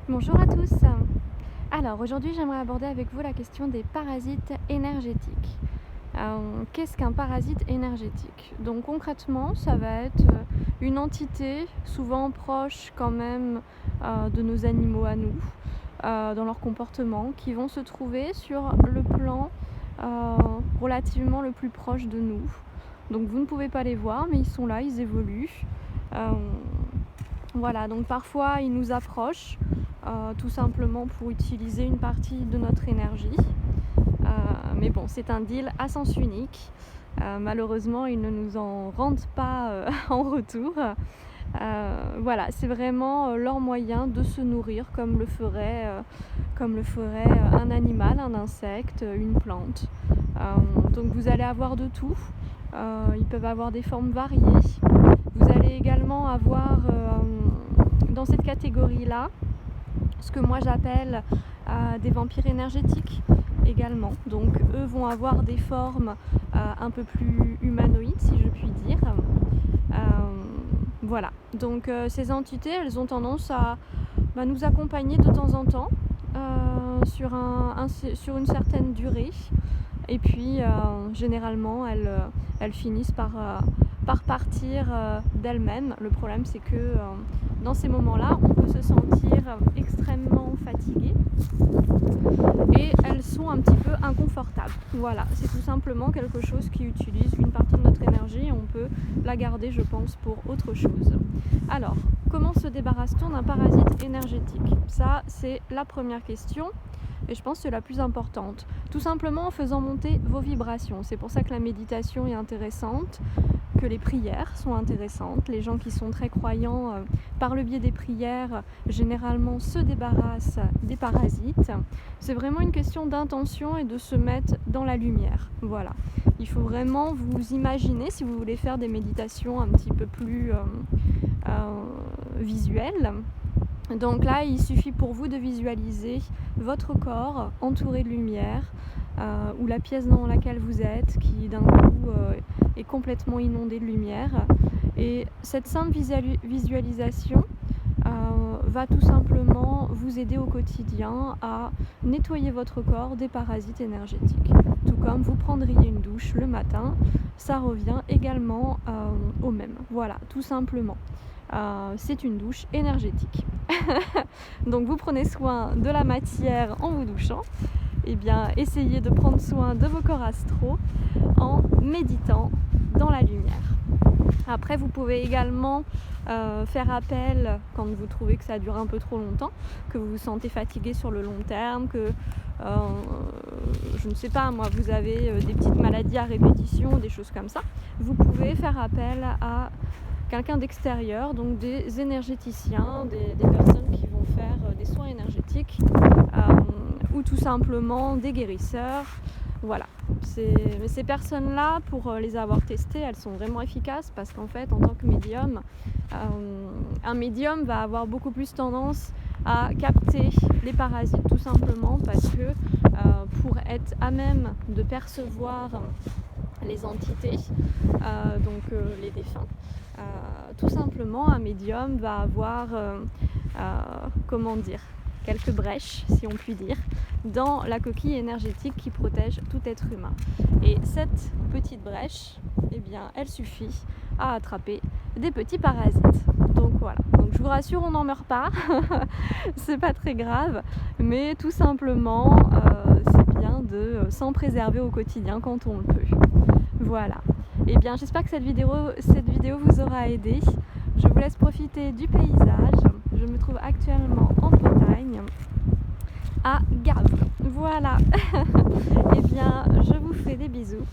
Bonjour à tous. Alors aujourd'hui j'aimerais aborder avec vous la question des parasites énergétiques. Qu'est-ce qu'un parasite énergétique? Donc concrètement ça va être une entité souvent proche quand même de nos animaux à nous, dans leur comportement, qui vont se trouver sur le plan relativement le plus proche de nous. Donc vous ne pouvez pas les voir mais ils sont là, ils évoluent. Voilà, donc parfois ils nous approchent. Tout simplement pour utiliser une partie de notre énergie. Mais bon, c'est un deal à sens unique. Malheureusement, ils ne nous en rendent pas en retour. Voilà, c'est vraiment leur moyen de se nourrir comme le ferait un animal, un insecte, une plante. Donc vous allez avoir de tout. Ils peuvent avoir des formes variées. Vous allez également avoir dans cette catégorie-là ce que moi j'appelle des vampires énergétiques également. Donc eux vont avoir des formes un peu plus humanoïdes, si je puis dire. Voilà, donc ces entités, elles ont tendance à nous accompagner de temps en temps sur une certaine durée. Et puis généralement elles finissent par partir d'elles-mêmes. Le problème c'est que dans ces moments-là, on peut se sentir extrêmement fatigué et elles sont un petit peu inconfortables. Voilà, c'est tout simplement quelque chose qui utilise une partie de notre énergie et on peut la garder, je pense, pour autre chose. Alors, comment se débarrasse-t-on d'un parasite énergétique? Ça, c'est la première question. Et je pense que c'est la plus importante. Tout simplement en faisant monter vos vibrations. C'est pour ça que la méditation est intéressante, que les prières sont intéressantes. Les gens qui sont très croyants, par le biais des prières, généralement se débarrassent des parasites. C'est vraiment une question d'intention et de se mettre dans la lumière. Voilà. Il faut vraiment vous imaginer, si vous voulez faire des méditations un petit peu plus visuelles. Donc là, il suffit pour vous de visualiser votre corps entouré de lumière ou la pièce dans laquelle vous êtes qui d'un coup est complètement inondée de lumière. Et cette simple visualisation va tout simplement vous aider au quotidien à nettoyer votre corps des parasites énergétiques. Tout comme vous prendriez une douche le matin, ça revient également au même. Voilà, tout simplement. C'est une douche énergétique. Donc vous prenez soin de la matière en vous douchant. Et bien essayez de prendre soin de vos corps astraux en méditant dans la lumière. Après vous pouvez également faire appel quand vous trouvez que ça dure un peu trop longtemps, que vous vous sentez fatigué sur le long terme, que je ne sais pas moi, vous avez des petites maladies à répétition, des choses comme ça. Vous pouvez faire appel à quelqu'un d'extérieur, donc des énergéticiens, des personnes qui vont faire des soins énergétiques ou tout simplement des guérisseurs. Voilà. Ces personnes-là, pour les avoir testées, elles sont vraiment efficaces parce qu'en fait, en tant que médium, un médium va avoir beaucoup plus tendance à capter les parasites tout simplement parce que pour être à même de percevoir les entités, donc les défunts, tout simplement un médium va avoir quelques brèches, si on peut dire, dans la coquille énergétique qui protège tout être humain. Et cette petite brèche, eh bien, elle suffit à attraper des petits parasites. Donc voilà. Donc je vous rassure, on n'en meurt pas. C'est pas très grave, mais tout simplement, c'est bien de s'en préserver au quotidien quand on le peut. Voilà. Eh bien, j'espère que cette vidéo vous aura aidé. Je vous laisse profiter du paysage. Je me trouve actuellement en Bretagne, à Gave. Voilà. Eh bien, je vous fais des bisous